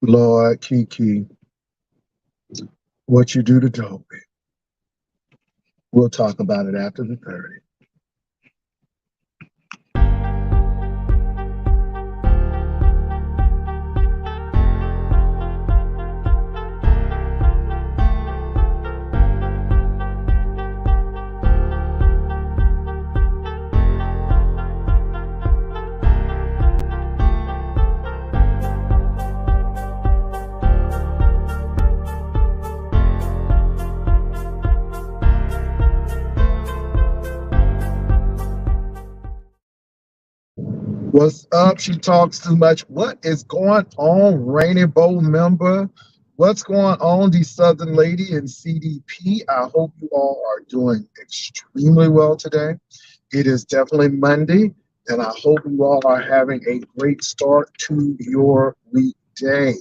Lord, Kiki, what you do to Dovie. We'll talk about it after the 30. What's up? She talks too much. What is going on, Rainbow member? What's going on, the Southern Lady in CDP? I hope you all are doing extremely well today. It is definitely Monday, and I hope you all are having a great start to your weekday.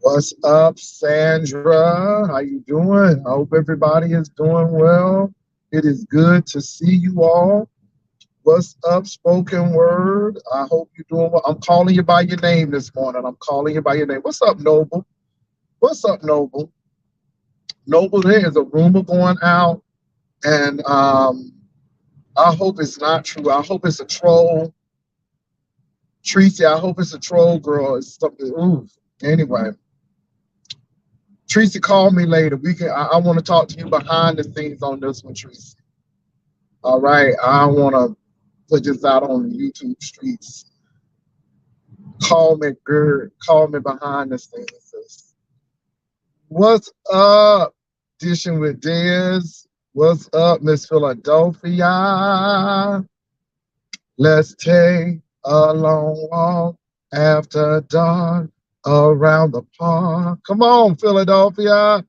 What's up, Sandra? How you doing? I hope everybody is doing well. It is good to see you all. What's up, spoken word? I hope you're doing well. I'm calling you by your name this morning. I'm calling you by your name. What's up, Noble? What's up, Noble? Noble, there is a rumor going out, and I hope it's not true. I hope it's a troll. Tracy, I hope it's a troll, girl. It's something. Ooh. Anyway, Tracy, call me later. I want to talk to you behind the scenes on this one, Tracy. All right. I want to put this out on the YouTube streets. Call me, girl. Call me behind the scenes. What's up? Dishing with Dez. What's up, Miss Philadelphia? Let's take a long walk after dark around the park. Come on, Philadelphia.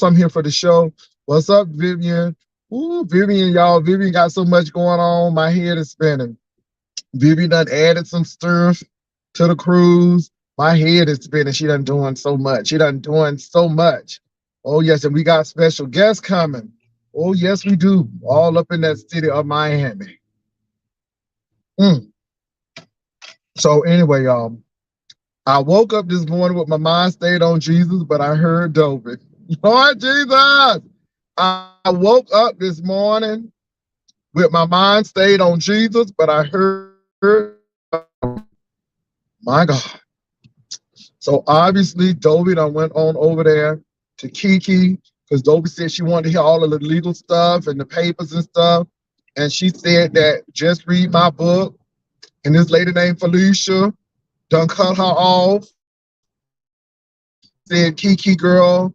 I'm here for the show. What's up, Vivian? Ooh, Vivian, y'all. Vivian got so much going on. My head is spinning. Vivian done added some stuff to the cruise. My head is spinning. She done doing so much. She done doing so much. Oh, yes, and we got special guests coming. Oh, yes, we do. All up in that city of Miami. So anyway, y'all, I woke up this morning with my mind stayed on Jesus, but I heard Dovie. Lord Jesus! I woke up this morning with my mind stayed on Jesus, but I heard, my God. So obviously, Dovie done went on over there to Kiki because Dovie said she wanted to hear all of the legal stuff and the papers and stuff. And she said that just read my book. And this lady named Felicia done cut her off. Said, Kiki, girl,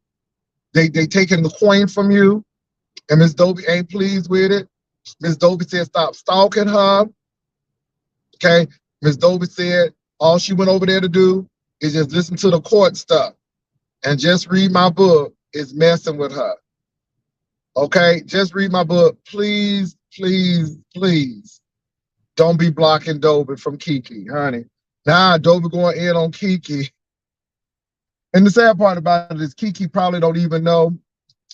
they taking the coin from you. And Miss Dovie ain't pleased with it. Miss Dovie said, stop stalking her. Okay. Miss Dovie said, all she went over there to do is just listen to the court stuff. And just read my book is messing with her. Okay. Just read my book. Please, please, please. Don't be blocking Dovie from Kiki, honey. Now Dovie going in on Kiki. And the sad part about it is Kiki probably don't even know.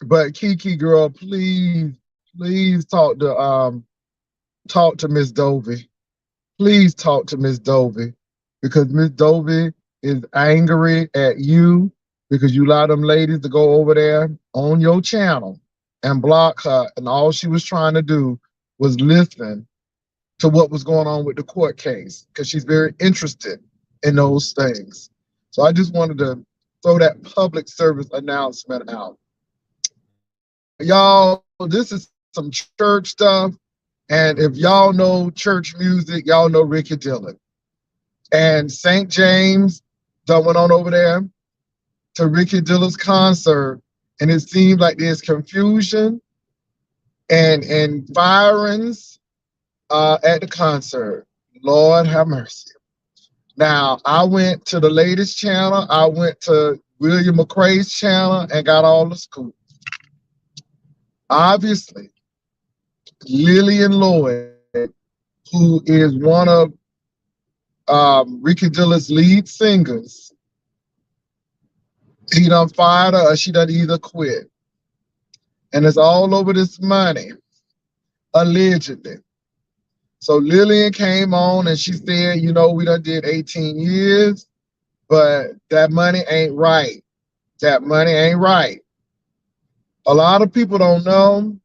But Kiki, girl, please, please talk to Miss Dovie. Please talk to Miss Dovie. Because Miss Dovie is angry at you because you allow them ladies to go over there on your channel and block her. And all she was trying to do was listen to what was going on with the court case because she's very interested in those things. So I just wanted to throw that public service announcement out. Y'all, this is some church stuff. And if y'all know church music, y'all know Ricky Dillon. And St. James done went on over there to Ricky Dillon's concert. And it seemed like there's confusion and firings at the concert. Lord have mercy. Now, I went to the latest channel. I went to William McCrae's channel and got all the scoop. Obviously, Lillian Lloyd, who is one of Ricky Dillon's lead singers, he done fired her or she done either quit. And it's all over this money, allegedly. So Lillian came on and she said, you know, we done did 18 years, but that money ain't right. That money ain't right. A lot of people don't know,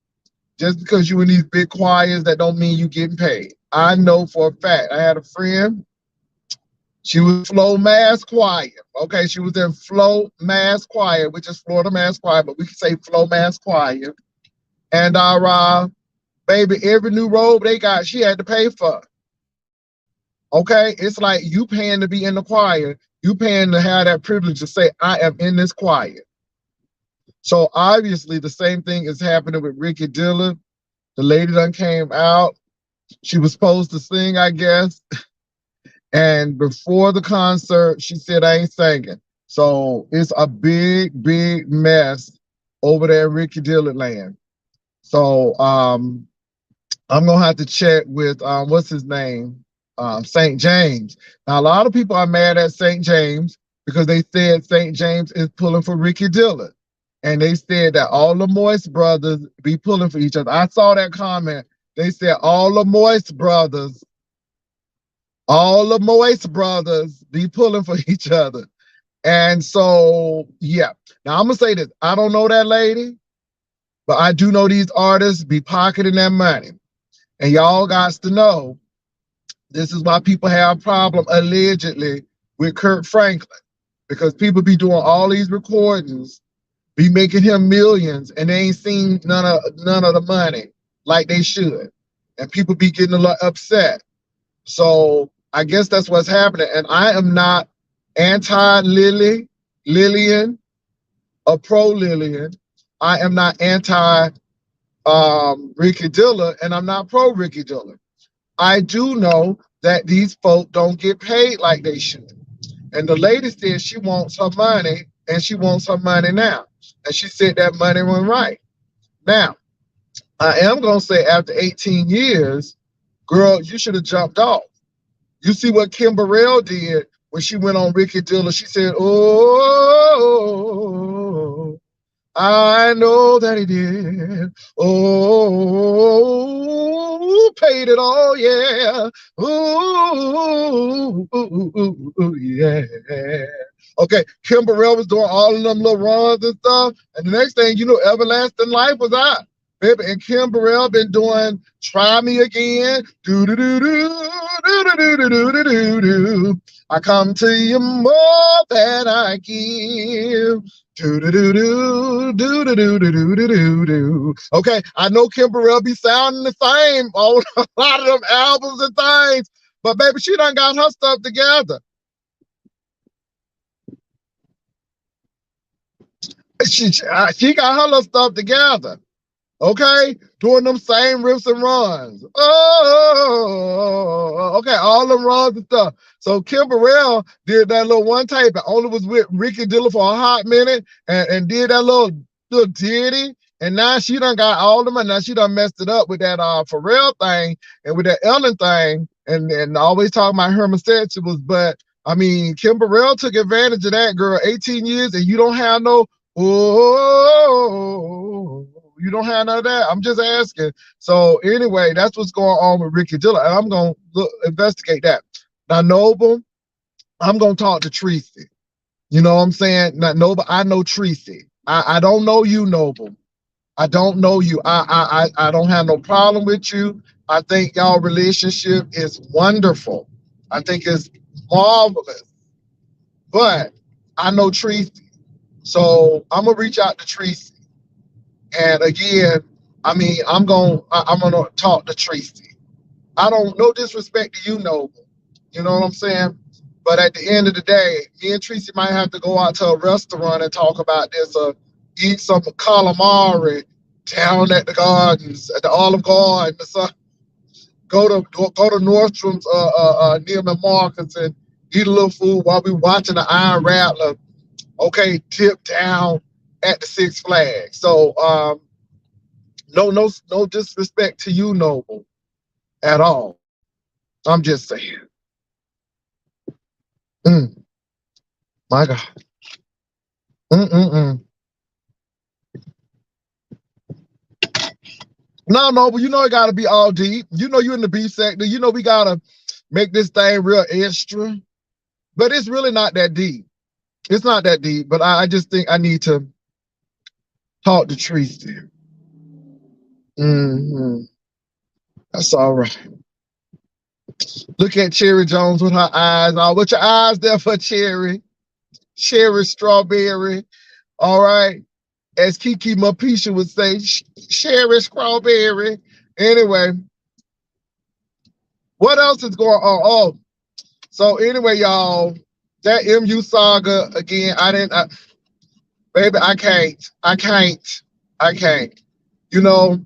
just because you in these big choirs, that don't mean you getting paid. I know for a fact. I had a friend. She was Flow Mass Choir. Okay, she was in Flow Mass Choir, which is Florida Mass Choir, but we can say Flow Mass Choir. And our baby, every new robe they got, she had to pay for. Okay, it's like you paying to be in the choir. You paying to have that privilege to say, I am in this choir. So obviously the same thing is happening with Ricky Dillon. The lady done came out. She was supposed to sing, I guess. And before the concert, she said, I ain't singing. So it's a big, big mess over there in Ricky Dillon land. So I'm gonna have to check with what's his name? St. James. Now a lot of people are mad at St. James because they said St. James is pulling for Ricky Dillon. And they said that all the Moist brothers be pulling for each other. I saw that comment. They said all the Moist brothers be pulling for each other. And so, yeah. Now, I'm going to say this. I don't know that lady, but I do know these artists be pocketing that money. And y'all got to know, this is why people have a problem, allegedly, with Kurt Franklin. Because people be doing all these recordings, be making him millions, and they ain't seen none of the money like they should. And people be getting a lot upset. So I guess that's what's happening. And I am not anti-Lillian or pro-Lillian. I am not anti Ricky Dillon, and I'm not pro-Ricky Dillon. I do know that these folk don't get paid like they should. And the lady said she wants her money, and she wants her money now. And she said that money went right. Now, I am going to say after 18 years, girl, you should have jumped off. You see what Kim Burrell did when she went on Ricky Dillon. She said, oh, I know that he did. Oh, paid it all, yeah. Ooh, yeah. Okay, Kim Burrell was doing all of them little runs and stuff. And the next thing you know, Everlasting Life was out. Baby, and Kim Burrell been doing Try Me Again. Do-do-do-do-do-do-do-do-do-do. I come to you more than I give. Do-do-do-do-do-do-do-do-do-do. Okay, I know Kim Burrell be sounding the same on a lot of them albums and things, but baby, she done got her stuff together. She got her little stuff together. Okay, doing them same riffs and runs. Oh, okay, all them runs and stuff. So Kim Burrell did that little one tape and only was with Ricky Dillon for a hot minute and did that little ditty. And now she done got all the money. Now she done messed it up with that Pharrell thing and with that Ellen thing and always talking about homosexuals. But I mean, Kim Burrell took advantage of that, girl. 18 years and you don't have no, you don't have none of that. I'm just asking. So anyway, that's what's going on with Ricky Dillon. And I'm going to investigate that. Now, Noble, I'm going to talk to Tracy. You know what I'm saying? Not Noble, I know Tracy. I don't know you, Noble. I don't know you. I don't have no problem with you. I think y'all relationship is wonderful. I think it's marvelous. But I know Tracy. So I'm going to reach out to Tracy. And again, I mean, I'm gonna talk to Tracy. I don't, no disrespect to you, Noble. You know what I'm saying? But at the end of the day, me and Tracy might have to go out to a restaurant and talk about this, or eat some calamari down at the gardens, at the Olive Garden, or something. Go to Nordstrom's near Marcus and eat a little food while we watching the Iron Rattler. Okay, tip down at the Six Flags. So no disrespect to you, Noble, at all. I'm just saying. My God. No, Noble, you know it gotta be all deep. You know you in the beef sector. You know we gotta make this thing real extra. But it's really not that deep. It's not that deep, but I just think I need to talk to Tracy. Hmm. That's all right. Look at Cherry Jones with her eyes. Oh, what your eyes there for, Cherry? Cherry strawberry. All right. As Kiki Mapisha would say, Cherry strawberry. Anyway, what else is going on? Oh, so anyway, y'all, that MU saga again. Baby, I can't. I can't. You know,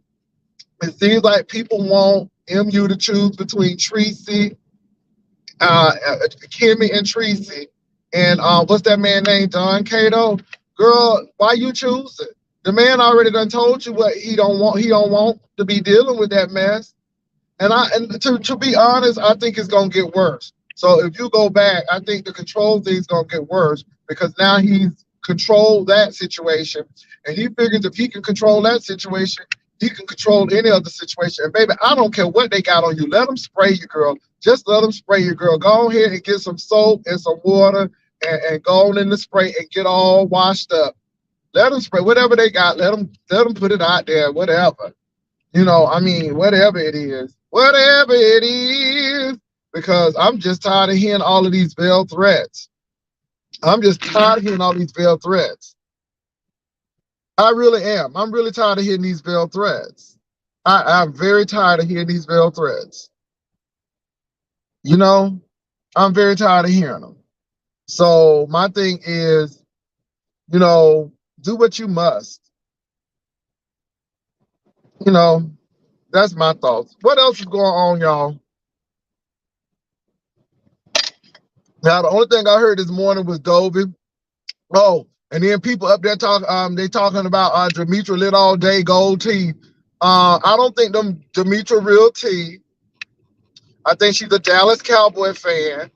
it seems like people want MU to choose between Tracy, Kimmy, and Tracy. And what's that man named? Don Cato. Girl, why you choose it? The man already done told you what he don't want. He don't want to be dealing with that mess. And to be honest, I think it's gonna get worse. So if you go back, I think the control thing's gonna get worse because now he's controlled that situation, and he figures if he can control that situation, he can control any other situation. And baby, I don't care what they got on you. Let them spray you, girl. Just let them spray you, girl. Go ahead and get some soap and some water and go on in the spray and get all washed up. Let them spray whatever they got. Let them put it out there. Whatever. I mean, whatever it is, because I'm just tired of hearing all of these veiled threats. I'm just tired of hearing all these veiled threats. I really am. I'm really tired of hearing these veiled threats. I'm very tired of hearing these veiled threats. I'm very tired of hearing them. So my thing is, do what you must. That's my thoughts. What else is going on, y'all? Now, the only thing I heard this morning was Dovie. Oh, and then people up there they talking about Demetra lit all day gold tea. I don't think them Demetra real tea. I think she's a Dallas Cowboy fan,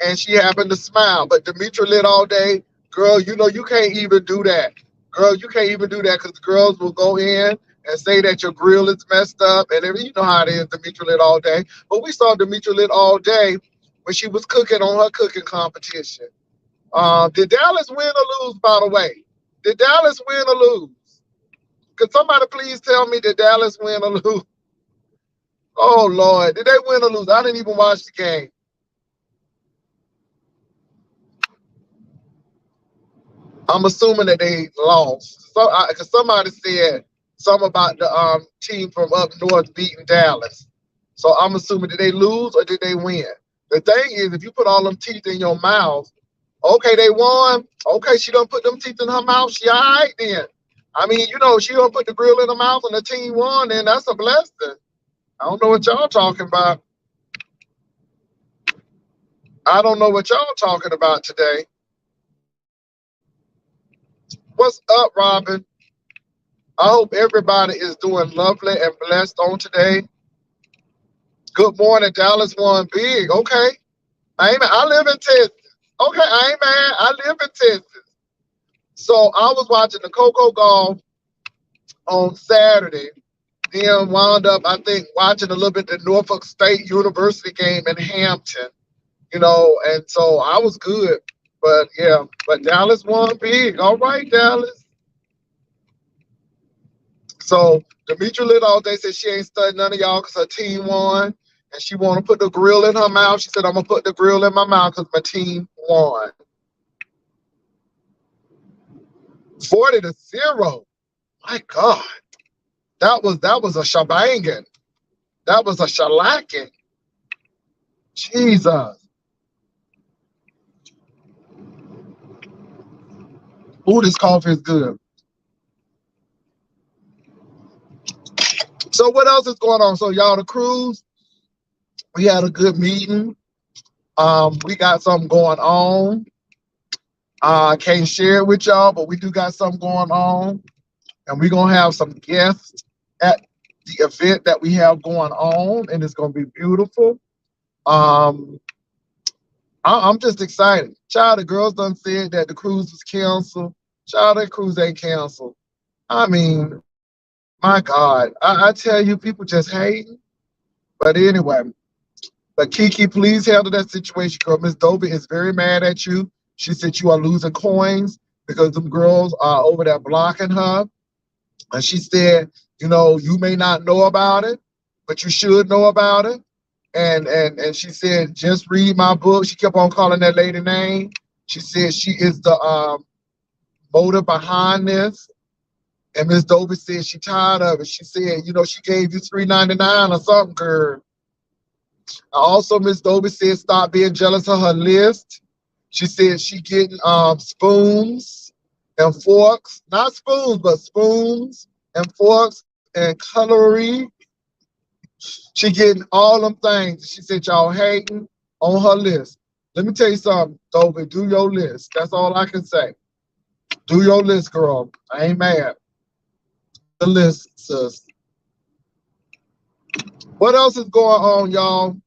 and she happened to smile. But Demetra lit all day, girl. You can't even do that, girl. You can't even do that because the girls will go in and say that your grill is messed up, and you know how it is. Demetra lit all day, but we saw Demetra lit all day when she was cooking on her cooking competition. Did Dallas win or lose, by the way? Did Dallas win or lose? Could somebody please tell me, did Dallas win or lose? Oh, Lord. Did they win or lose? I didn't even watch the game. I'm assuming that they lost. So, because somebody said something about the team from up north beating Dallas. So I'm assuming, did they lose or did they win? The thing is, if you put all them teeth in your mouth, okay, they won. Okay, she done put them teeth in her mouth. She all right then. I mean, she done put the grill in her mouth and the team won, then that's a blessing. I don't know what y'all talking about. I don't know what y'all talking about today. What's up, Robin? I hope everybody is doing lovely and blessed on today. Good morning. Dallas won big. Okay. I live in Texas. Okay, I ain't mad. I live in Texas. So I was watching the Coco Golf on Saturday. Then wound up, I think, watching a little bit the Norfolk State University game in Hampton. And so I was good. But yeah, but Dallas won big. All right, Dallas. So Demetra lit all day, said she ain't studying none of y'all because her team won. And she want to put the grill in her mouth. She said, I'm going to put the grill in my mouth because my team won. 40-0. My God. That was a shabangin. That was a shellacking. Jesus. Ooh, this coffee is good. So what else is going on? So y'all, the cruise, we had a good meeting. We got something going on. I can't share it with y'all, but we do got something going on. And we're going to have some guests at the event that we have going on, and it's going to be beautiful. I'm just excited. Child, the girls done said that the cruise was canceled. Child, that cruise ain't canceled. I mean, my God. I tell you, people just hating. But anyway, But Kiki, please handle that situation, girl. Miss Dovie is very mad at you. She said you are losing coins because them girls are over there blocking her. And she said, you know, you may not know about it, but you should know about it. And she said, just read my book. She kept on calling that lady name. She said she is the motive behind this. And Miss Dovie said she tired of it. She said, you know, she gave you $3.99 or something, girl. Also, Miss Dovie said stop being jealous of her list. She said she getting spoons and forks, not spoons, but spoons and forks and cutlery. She getting all them things. She said y'all hating on her list. Let me tell you something, Dovie, do your list. That's all I can say. Do your list, girl. I ain't mad. The list, sis. What else is going on, y'all?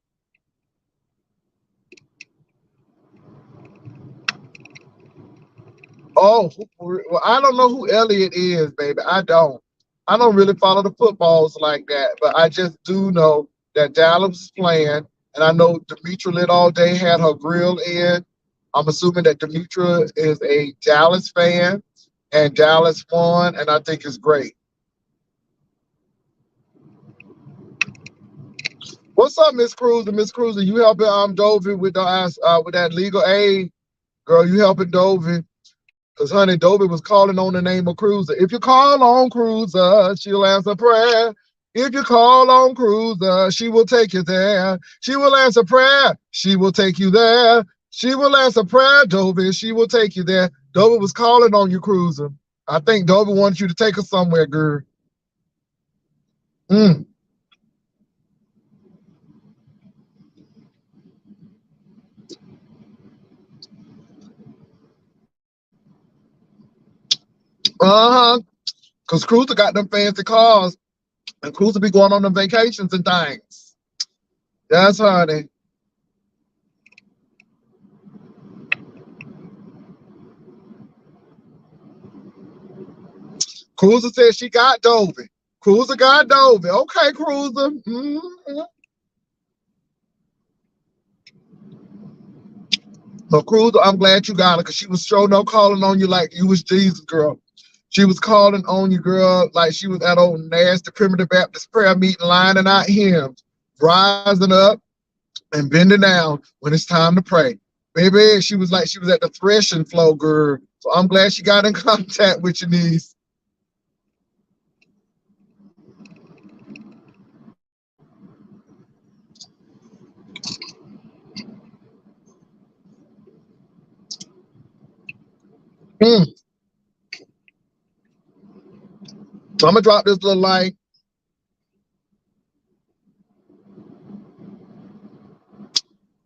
Oh, well, I don't know who Elliot is, baby. I don't. I don't really follow the footballs like that, but I just do know that Dallas is playing, and I know Demetra Lit All Day had her grill in. I'm assuming that Demetra is a Dallas fan, and Dallas won, and I think it's great. What's up, Miss Cruiser? Miss Cruiser, you helping Dovie with the with that legal aid, girl? You helping Dovie? Because, honey, Dovie was calling on the name of Cruiser. If you call on Cruiser, she'll answer prayer. If you call on Cruiser, she will take you there. She will answer prayer. She will take you there. She will answer prayer, Dovie. She will take you there. Dovie was calling on you, Cruiser. I think Dovie wants you to take her somewhere, girl. Mm. Uh-huh. Because Cruiser got them fancy cars, and Cruiser be going on them vacations and things. That's honey. Cruiser said she got Dovie. Cruiser got Dovie. Okay, Cruiser. Mm-hmm. So, Cruiser, I'm glad you got her because she was sure no calling on you like you was Jesus, girl. She was calling on you, girl, like she was at old nasty primitive Baptist prayer meeting lining out hymns, rising up and bending down when it's time to pray. Baby, she was like she was at the threshing floor, girl. So I'm glad she got in contact with your niece. Mm. So I'm gonna drop this little link.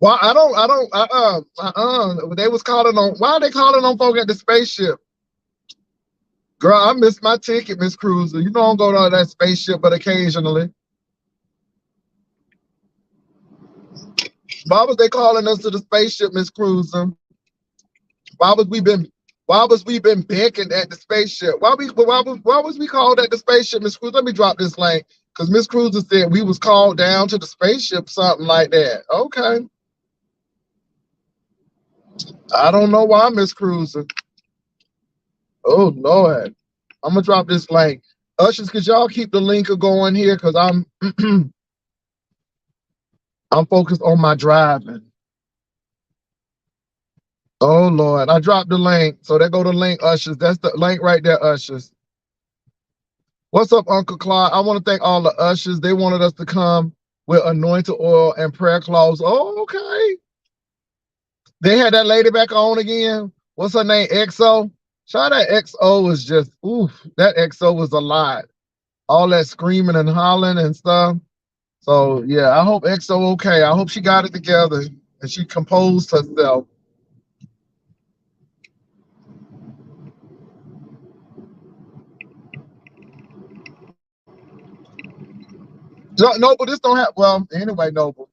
Well, they was calling on, why are they calling on folk at the spaceship? Girl, I missed my ticket, Miss Cruiser. You know I don't go to that spaceship, but occasionally. Why was they calling us to the spaceship, Miss Cruiser? Why was we been beckoned at the spaceship? Why was we called at the spaceship, Miss Cruiser? Let me drop this link. Because Miss Cruiser said we was called down to the spaceship, something like that. Okay. I don't know why, Miss Cruiser. Oh Lord. I'm gonna drop this link. Ushers, could y'all keep the link going here? Because I'm I'm focused on my driving. Oh Lord, I dropped the link. So there go the link, Ushers. That's the link right there, Ushers. What's up, Uncle Clyde? I want to thank all the ushers. They wanted us to come with anointed oil and prayer cloths. Oh, okay. They had that lady back on again. What's her name? XO. Shout that XO was just, oof, that XO was a lot. All that screaming and hollering and stuff. So yeah, I hope XO okay. I hope she got it together and she composed herself. Noble, this don't have, well, anyway, Noble.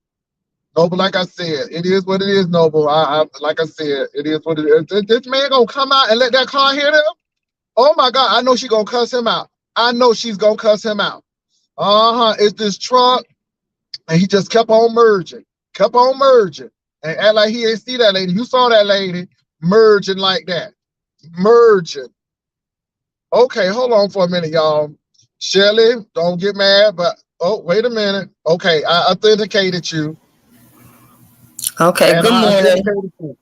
Noble, like I said, it is what it is, Noble. Like I said, it is what it is. This man gonna come out and let that car hit him? Oh my God, I know she gonna cuss him out. I know she's gonna cuss him out. It's this truck, and he just kept on merging. kept on merging and act like he ain't see that lady. You saw that lady merging like that. Merging. Okay, hold on for a minute, y'all. Shelly, don't get mad, but oh, wait a minute. Okay, I authenticated you. Okay, and good I morning. authenticated you.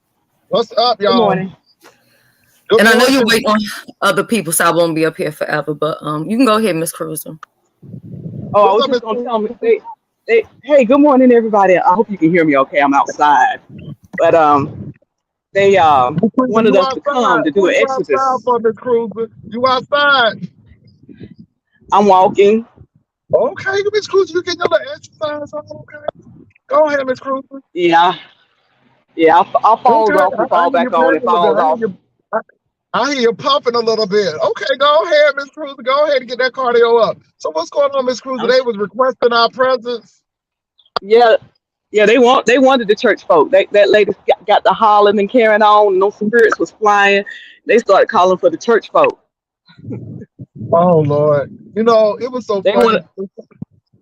What's up, Good y'all? morning. Good And I know you're morning. waiting on other people, so I won't be up here forever. But you can go ahead, Miss Cruiser. Oh, I What's was up, Miss just gonna tell Cruiser? them hey, good morning, everybody. I hope you can hear me okay. I'm outside. But they Miss Cruiser, wanted you us to come outside. to do What an you outside exorcist. for, Miss Cruiser? You outside. I'm walking. Okay, Miss Cruiser, you get your little exercise on. Okay. Go ahead, Miss Cruiser. Yeah, yeah. I'll Okay, fall off and I fall hear you back on. panting It a little bit. falls off. I hear you pumping a little bit. Okay, go ahead, Miss Cruiser. Go ahead and get that cardio up. So what's going on, Miss Cruiser? They was requesting our presence. Yeah, yeah. They wanted the church folk. That lady got the hollering and carrying on. No spirits was flying. They started calling for the church folk. Oh Lord, you know it was so They funny. wanted.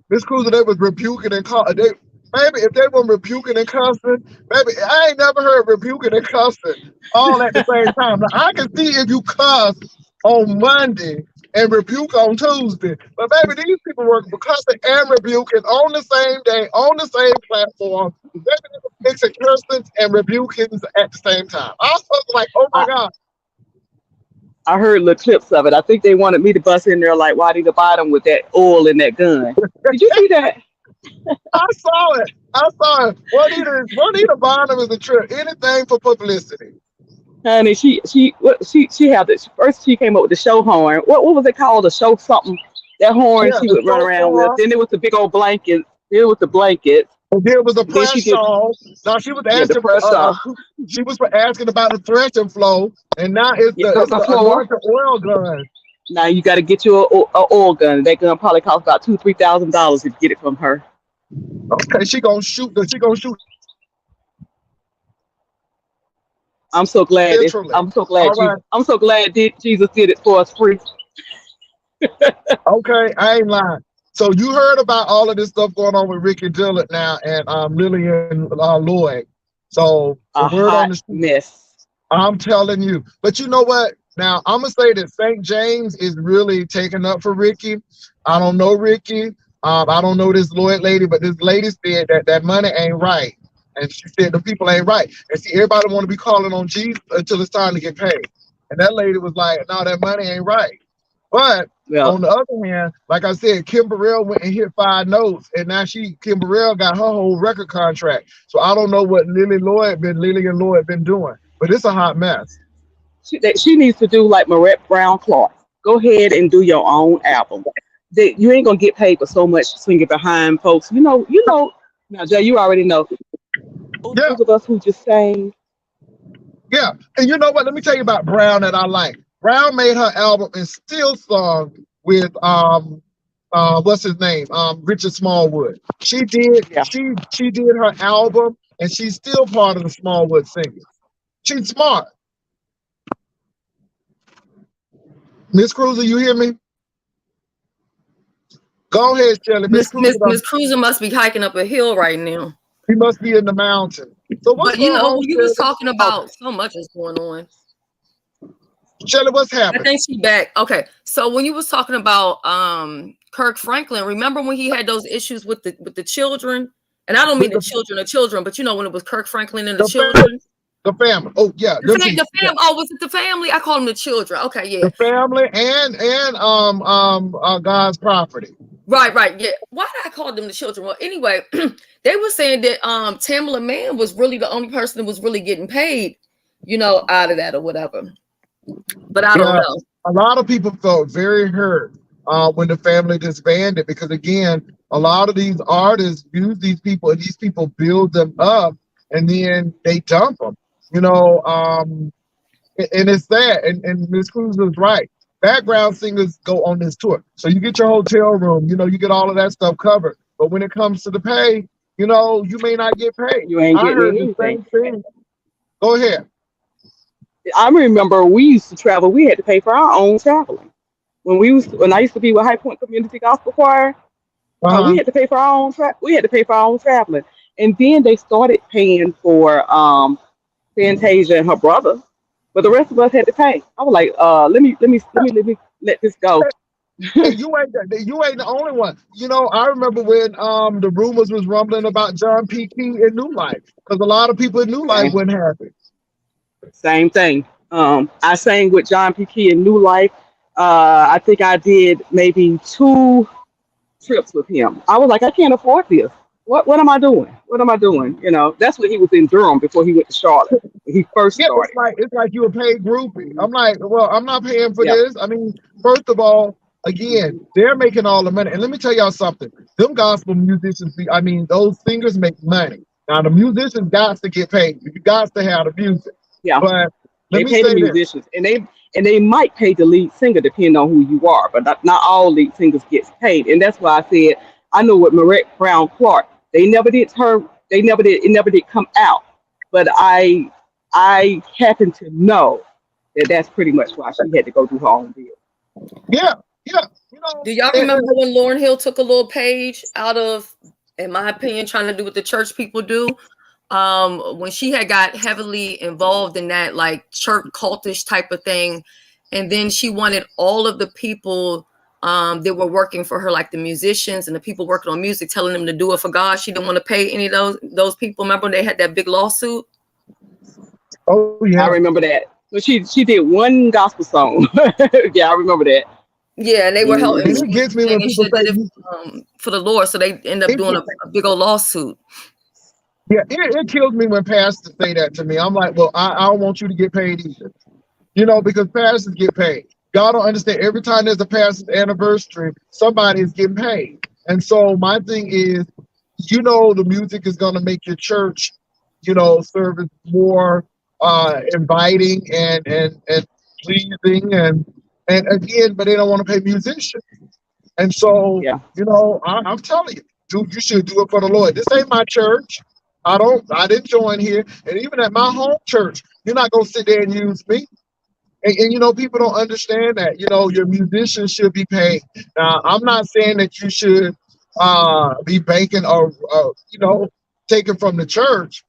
Miss Cruiser, they was rebuking and they maybe if they were rebuking and cussing, maybe I ain't never heard rebuking and cussing all at the same time. Now, I can see if you cuss on Monday and rebuke on Tuesday, but maybe these people were cussing and rebuking on the same day, on the same platform. Maybe they were mixing cursings and rebukings at the same time. I was like, oh my God. I heard little clips of it. I think they wanted me to bust in there like Waddy the Bottom with that oil and that gun. Did you see that? I saw it. I saw it. Juanita Bynum is a trip. Anything for publicity. Honey, she had this first. She came up with the show horn. What was it called? The show something. That horn Yeah, she the would run around with. shofar. Then there was the big old blanket. There was the blanket. And there was a Then press she did shawl. Now she was the asking. press off. She was asking about the threshing flow, and now it's Yeah, the the floor. anointed oil gun. Now you got to get you a oil gun. That gun probably cost about $2,000-$3,000 to get it from her. Okay, she gonna shoot. She gonna shoot I'm so glad. literally. I'm so glad All Jesus. right. I'm so glad Jesus did it for us free. Okay, I ain't lying. So you heard about all of this stuff going on with Ricky Dillard now and Lillian Lloyd. So the A word on hot the street, mess. I'm telling you. But you know what? Now I'm gonna say that St. James is really taking up for Ricky. I don't know Ricky. I don't know this Lloyd lady, but this lady said that that money ain't right, and she said the people ain't right. And see, everybody want to be calling on Jesus until it's time to get paid. And that lady was like, "No, that money ain't right." But Well, on the other hand, like I said, Kim Burrell went and hit 5 notes, and now Kim Burrell got her whole record contract. So I don't know what Lillian Lloyd been doing, but it's a hot mess. she needs to do like Marette Brown Clark. Go ahead and do your own album. You ain't gonna get paid for so much singing behind folks. You know. Now, Jay, you already know. Yeah, Those of us who just sang. yeah. And you know what? Let me tell you about Brown that I like. Brown made her album and still sung with what's his name? Richard Smallwood. Yeah. She did her album and she's still part of the Smallwood singers. She's smart. Miss Cruiser, you hear me? Go ahead, Shelley. Miss Cruiser, Miss Cruiser must be hiking up a hill right now. he must be in the mountain. So what's But you going know, on, you was Shelley? talking Okay. about so much is going on. Shelley, what's I happening? think she back. Okay, so when you was talking about Kirk Franklin, remember when he had those issues with the children? And I don't mean With the children, but you know when it was Kirk Franklin and the the family. children. The family. Oh yeah, The, them fam- the people. Yeah. fam- oh, was it the family? I call them the children. Okay, yeah. The family and God's property. Right, yeah. Why did I call them the children? Well, anyway, they were saying that Tamala Mann was really the only person that was really getting paid, out of that or whatever. But I don't Yeah, know. a lot of people felt very hurt when the family disbanded because again, a lot of these artists use these people and these people build them up and then they dump them. You know, and it's sad. And Miss Cruz is right. Background singers go on this tour, so you get your hotel room. You know, you get all of that stuff covered. But when it comes to the pay, you know, you may not get paid. You ain't I heard getting the anything. same thing. Go ahead. I remember we used to travel. We had to pay for our own traveling. When I used to be with High Point Community Gospel Choir, Uh we huh. had to pay for our own we had to pay for our own traveling. And then they started paying for Fantasia and her brother, but the rest of us had to pay. I was like, let me let this go. And you ain't the only one. You know, I remember when the rumors was rumbling about John P. Key in New Life, because a lot of people in New Life Same, wouldn't have it. same thing. I sang with John P. Key in New Life. I think I did maybe 2 trips with him. I was like, I can't afford this. What am I doing? What am I doing? You know, that's when he was in Durham before he went to Charlotte. When he first Yeah, started. it's like you a paid groupie. Mhm. I'm like, well, I'm not paying for Yeah, this. I mean, first of all, again, they're making all the money. And let me tell y'all something. Them gospel musicians, I mean, those singers make money. Now the musicians got to get paid. You got to have the music. yeah. But let They me pay the say this. musicians, and they might pay the lead singer depending on who you are, but not all lead singers gets paid. And that's why I said I know with Marette Brown Clark, they never did her, they never did it never did come out, but I happen to know that that's pretty much why she had to go do her own deal. Yeah, yeah. You know, Do y'all remember when Lauryn Hill took a little page out of, in my opinion, trying to do what the church people do? When she had got heavily involved in that like church cultish type of thing, and then she wanted all of the people that were working for her, like the musicians and the people working on music, telling them to do it for God. She didn't want to pay any of those people. Remember they had that big lawsuit? oh I yeah. remember that. But she did one gospel song. Yeah, I remember that. Yeah, and they were helping. And Hmm. She it was gets me when saying she people say did it for the Lord, so they end up it, doing a big old lawsuit. yeah, it kills me when pastors say that to me. I'm like, well, I don't want you to get paid either. You know, because pastors get paid. Y'all don't understand. Every time there's a pastor's anniversary, somebody is getting paid. And so my thing is, you know, the music is going to make your church, you know, service more inviting and pleasing and again, but they don't want to pay musicians. And so, Yeah. you know, I'm telling you, dude, you should do it for the Lord. This ain't my church. I didn't join here. And even at my home church, you're not gonna sit there and use me. And you know, people don't understand that. You know, your musicians should be paid. Now, I'm not saying that you should be banking or you know, taken from the church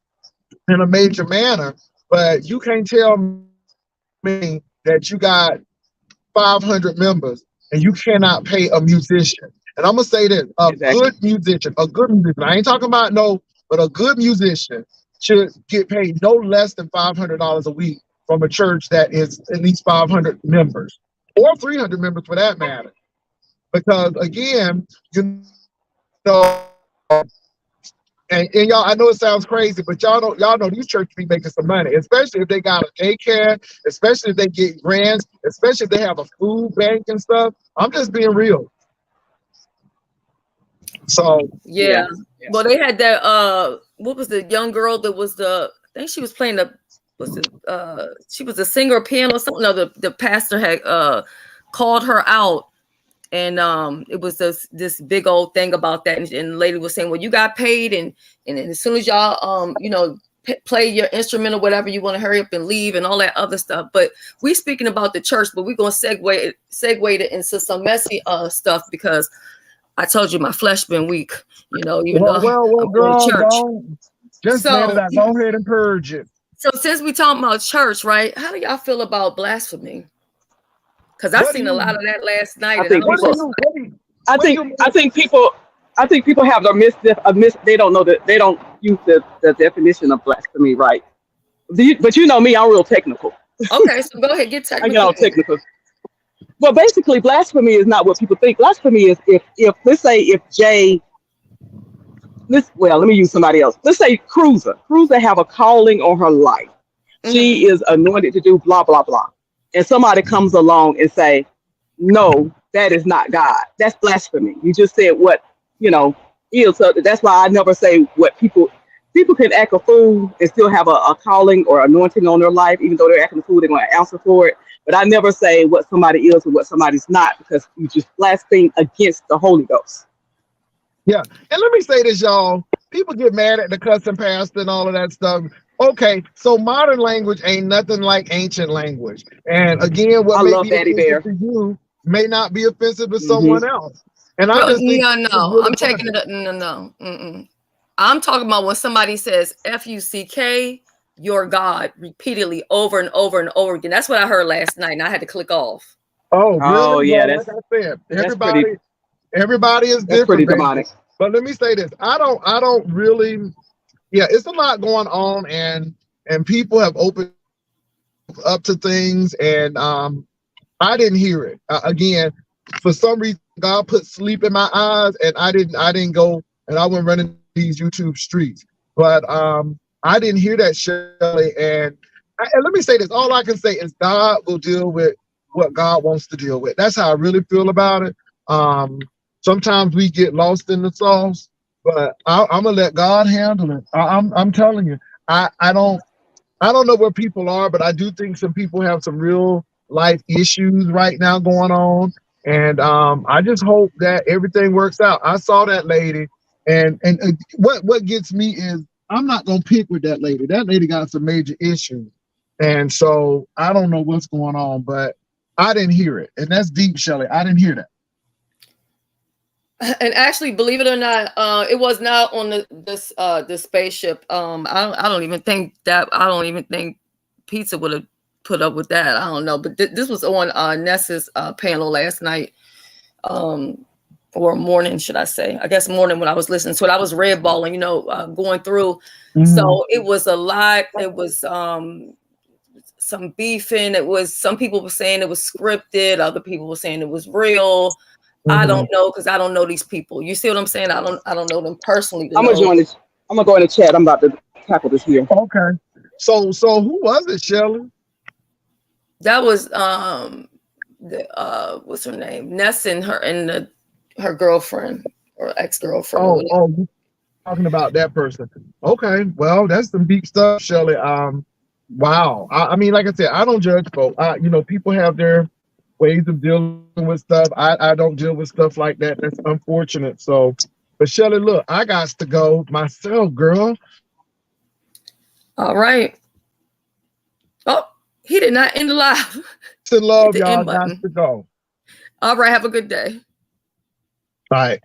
in a major manner, but you can't tell me that you got 500 members and you cannot pay a musician. And I'm gonna say this: Exactly. a good musician. I ain't talking about no, but a good musician should get paid no less than $500 a week from a church that is at least 500 members or 300 members for that matter. Because again, you know, and y'all, I know it sounds crazy, but y'all know these churches be making some money, especially if they got a daycare, especially if they get grants, especially if they have a food bank and stuff. I'm just being real. So Yeah. Yeah. Yeah. Well, they had that what was the young girl that was I think she was playing she was a singer, piano, something. No, the pastor had called her out, and it was this big old thing about that, and the lady was saying, well, you got paid, and as soon as y'all you know, play your instrument or whatever, you want to hurry up and leave and all that other stuff. But we speaking about the church, but we're gonna segue it into some messy stuff, because I told you my flesh been weak, you know, even though well, I'm going to girl, church. don't just let it So, out. Go ahead and purge it. so since we talking about church, right? How do y'all feel about blasphemy? Because I What do seen a lot you? of that last night, I and think I'm What do people just you? like, I What do think you? I think people I think people have they don't know that they don't use the definition of blasphemy right. But you know me, I'm real technical. okay, so go ahead, get I get technical all then. technical. Well, basically, blasphemy is not what people think. Blasphemy is if let's say if Jay, let me use somebody else. Let's say Cruiser. Cruiser have a calling on her life. Hmm. She is anointed to do blah blah blah, and somebody comes along and say, "No, that is not God. That's blasphemy. You just said what you know is." So that's why I never say what people can act a fool and still have a calling or anointing on their life, even though they're acting a fool, they're going to answer for it. But I never say what somebody is or what somebody's not, because you just blaspheme against the Holy Ghost. Yeah. And let me say this, y'all. People get mad at the cussing pastor and all of that stuff. Okay, so modern language ain't nothing like ancient language. And again, what I may love be Daddy offensive Bear. to you may not be offensive to Hmm. someone else. And I Bro, just think no, it's no, really I'm taking funny. it. No, no. Mm-mm. I'm talking about when somebody says F-U-C-K, your God, repeatedly over and over and over again. That's what I heard last night, and I had to click off. Oh, Oh really? yeah, Well, like I said, that's pretty everybody is that's pretty different, baby. demonic. But let me say this: I don't really. Yeah, it's a lot going on, and people have opened up to things, and I didn't hear it. Again, for some reason, God put sleep in my eyes, and I didn't go, and I went running these YouTube streets. But I didn't hear that, Shirley. And let me say this: all I can say is God will deal with what God wants to deal with. That's how I really feel about it. Sometimes we get lost in the sauce, but I'm gonna let God handle it. I'm telling you, I don't know where people are, but I do think some people have some real life issues right now going on. And I just hope that everything works out. I saw that lady, and what gets me is I'm not gonna pick with that lady. That lady got some major issues, and so I don't know what's going on, but I didn't hear it, and that's deep, Shelley. I didn't hear that. And actually, believe it or not, it was not on the spaceship. I don't even think pizza would have put up with that. I don't know, but this was on Nessa's panel last night, or morning, should I say? I guess morning when I was listening to it. I was red balling, going through. So it was a lot. It was some beefing. It was, some people were saying it was scripted. Other people were saying it was real. I don't know, because I don't know these people. You see what I'm saying? I don't know them personally. I'm gonna join this. I'm gonna go in the chat. I'm about to tackle this here. Okay. So who was it, Shelley? That was what's her name? Ness and her girlfriend or ex-girlfriend. Oh, you talking about that person. Okay. Well, that's some deep stuff, Shelley. Wow. I mean, like I said, I don't judge folks. People have their ways of dealing with stuff. I don't deal with stuff like that. That's unfortunate. So, but Shelley, look, I got to go myself, girl. All right. Oh, he did not end the live. To love, y'all got to go. All right. Have a good day. Bye.